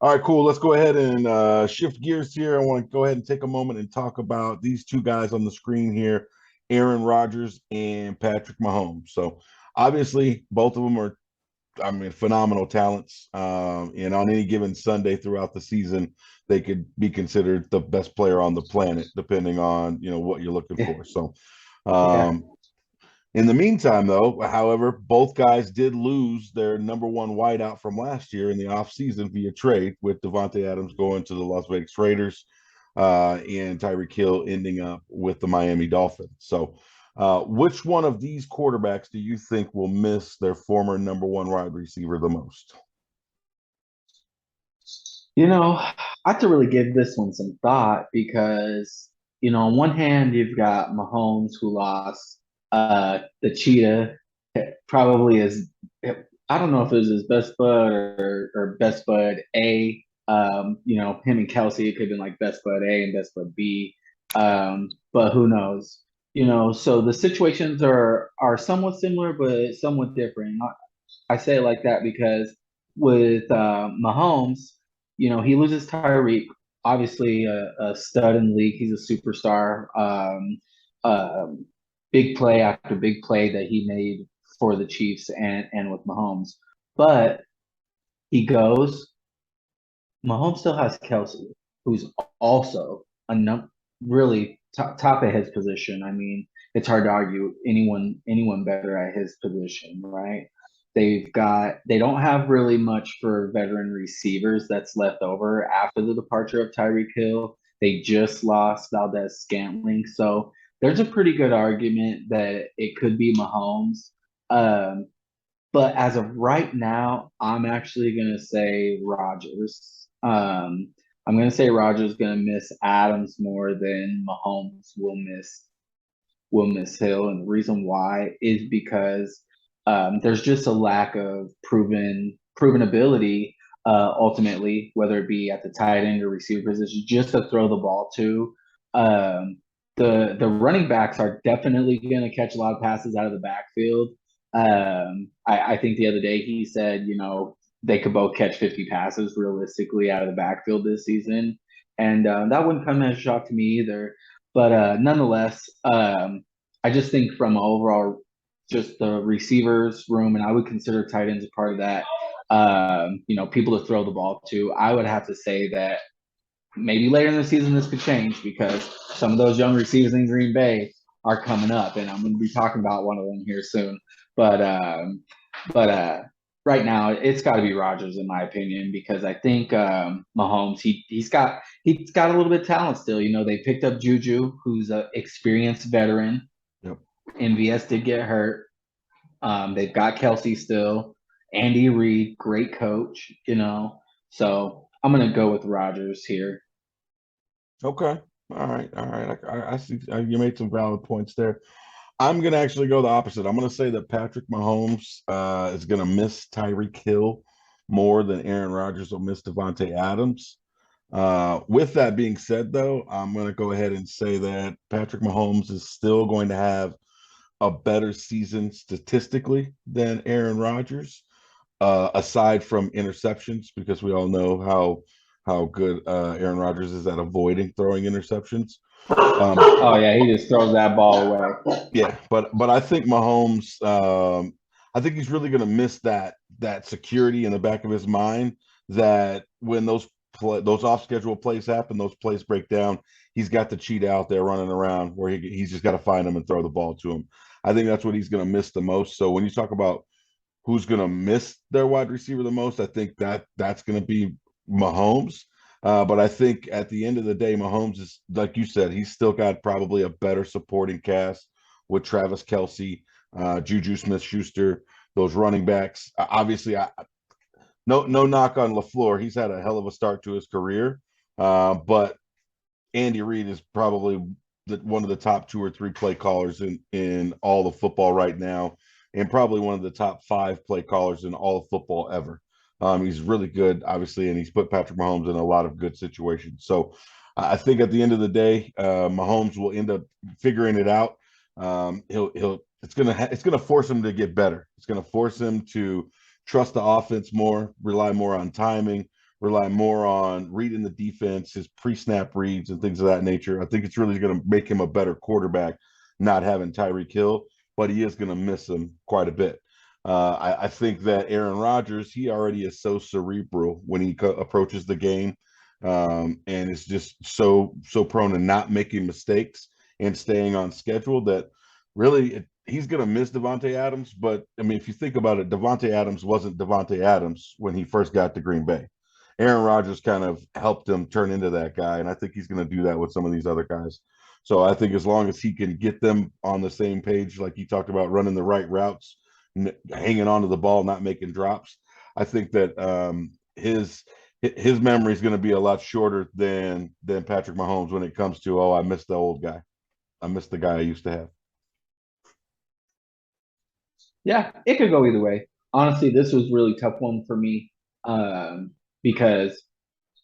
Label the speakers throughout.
Speaker 1: All right, cool. Let's go ahead and shift gears here. I want to go ahead and take a moment and talk about these two guys on the screen here, Aaron Rodgers and Patrick Mahomes. So obviously, both of them are, I mean, phenomenal talents. And on any given Sunday throughout the season, they could be considered the best player on the planet, depending on what you're looking
Speaker 2: Yeah,
Speaker 1: for. So,
Speaker 2: yeah,
Speaker 1: um, in the meantime, though, however, both guys did lose their number one wideout from last year in the offseason via trade, with Devontae Adams going to the Las Vegas Raiders and Tyreek Hill ending up with the Miami Dolphins. So, which one of these quarterbacks do you think will miss their former number one wide receiver the most?
Speaker 2: I have to really give this one some thought because, on one hand, you've got Mahomes who lost the cheetah, probably is, I don't know if it was his best bud or best bud A. Him and Kelsey, it could have been like best bud A and best bud B. But who knows? So the situations are somewhat similar, but somewhat different. I say it like that because with Mahomes, he loses Tyreek, obviously a stud in the league. He's a superstar. Um, Big play after big play that he made for the Chiefs and with Mahomes. But he goes, Mahomes still has Kelsey, who's also really top of his position. I mean, it's hard to argue anyone better at his position, right? They don't have really much for veteran receivers that's left over after the departure of Tyreek Hill. They just lost Valdez Scantling, so there's a pretty good argument that it could be Mahomes. Um, but as of right now, I'm actually gonna say Rodgers. I'm gonna say Rodgers gonna miss Adams more than Mahomes will miss Hill, and the reason why is because there's just a lack of proven ability. Ultimately, whether it be at the tight end or receiver position, just to throw the ball to. Um, the running backs are definitely going to catch a lot of passes out of the backfield. I think the other day he said, they could both catch 50 passes realistically out of the backfield this season. And that wouldn't come as a shock to me either. But nonetheless, I just think from overall, just the receivers room, and I would consider tight ends a part of that. People to throw the ball to. I would have to say that maybe later in the season this could change because some of those young receivers in Green Bay are coming up, and I'm going to be talking about one of them here soon. But but right now it's got to be Rodgers in my opinion because I think Mahomes he's got a little bit of talent still. They picked up Juju, who's an experienced veteran.
Speaker 1: Yep.
Speaker 2: MVS did get hurt. They've got Kelsey still. Andy Reid, great coach. So I'm gonna go with Rodgers here.
Speaker 1: Okay. All right. All right. I see you made some valid points there. I'm going to actually go the opposite. I'm going to say that Patrick Mahomes is going to miss Tyreek Hill more than Aaron Rodgers will miss Devontae Adams. With that being said, though, I'm going to go ahead and say that Patrick Mahomes is still going to have a better season statistically than Aaron Rodgers, aside from interceptions, because we all know how good Aaron Rodgers is at avoiding throwing interceptions.
Speaker 2: Oh
Speaker 1: Um,
Speaker 2: yeah, he just throws that ball away.
Speaker 1: Yeah, but I think Mahomes, I think he's really going to miss that security in the back of his mind that when those off schedule plays happen, those plays break down, he's got the cheat out there running around where he's just got to find them and throw the ball to him. I think that's what he's going to miss the most. So when you talk about who's going to miss their wide receiver the most, I think that's going to be Mahomes. But I think at the end of the day, Mahomes is, like you said, he's still got probably a better supporting cast with Travis Kelsey, Juju Smith-Schuster, those running backs. Obviously, no knock on LaFleur. He's had a hell of a start to his career. But Andy Reid is probably one of the top two or three play callers in all of football right now, and probably one of the top five play callers in all of football ever. He's really good, obviously, and he's put Patrick Mahomes in a lot of good situations. So I think at the end of the day, Mahomes will end up figuring it out. It's gonna force him to get better. It's gonna force him to trust the offense more, rely more on timing, rely more on reading the defense, his pre-snap reads, and things of that nature. I think it's really going to make him a better quarterback, not having Tyreek Hill, but he is going to miss him quite a bit. I think that Aaron Rodgers, he already is so cerebral when he approaches the game, and is just so prone to not making mistakes and staying on schedule that really he's going to miss Devontae Adams. But I mean, if you think about it, Devontae Adams wasn't Devontae Adams when he first got to Green Bay. Aaron Rodgers kind of helped him turn into that guy, and I think he's going to do that with some of these other guys. So I think as long as he can get them on the same page, like you talked about, running the right routes, hanging onto the ball, not making drops, I think that his memory is going to be a lot shorter than Patrick Mahomes when it comes to, oh, I missed the old guy, I missed the guy I used to have.
Speaker 2: Yeah, it could go either way. Honestly, this was really tough one for me because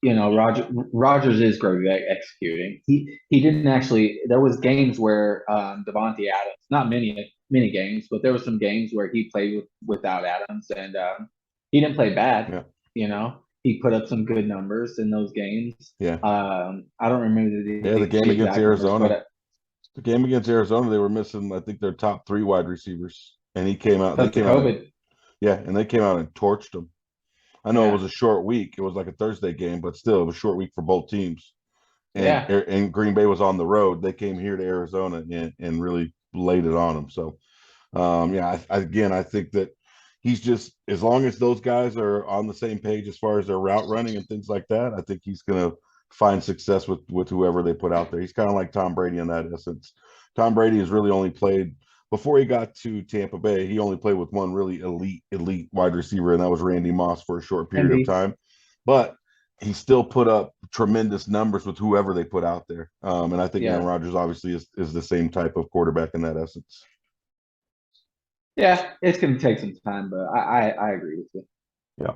Speaker 2: Rodgers is great at executing. He didn't actually. There was games where Devontae Adams, not many games, but there were some games where he played without Adams, and he didn't play bad.
Speaker 1: Yeah,
Speaker 2: He put up some good numbers in those games.
Speaker 1: yeah,
Speaker 2: I don't remember
Speaker 1: yeah.
Speaker 2: the exact numbers, but
Speaker 1: The game against Arizona, they were missing, I think, their top three wide receivers, and he came out. They
Speaker 2: because of
Speaker 1: came out and
Speaker 2: COVID.
Speaker 1: yeah, and they came out and torched them. I know it
Speaker 2: Yeah,
Speaker 1: was a short week. It was like a Thursday game, but still, it was a short week for both teams.
Speaker 2: yeah,
Speaker 1: And Green Bay was on the road. They came here to Arizona and really laid it on them. So, yeah, again, I think that he's just, as long as those guys are on the same page as far as their route running and things like that, I think he's going to find success with whoever they put out there. He's kind of like Tom Brady in that essence. Tom Brady has really only played before he got to Tampa Bay. He only played with one really elite wide receiver, and that was Randy Moss for a short period of
Speaker 2: Andy.
Speaker 1: time. But he still put up tremendous numbers with whoever they put out there. And I think Aaron
Speaker 2: Yeah,
Speaker 1: Rodgers obviously is the same type of quarterback in that essence.
Speaker 2: yeah. It's going to take some time, but I agree with you.
Speaker 1: Yeah.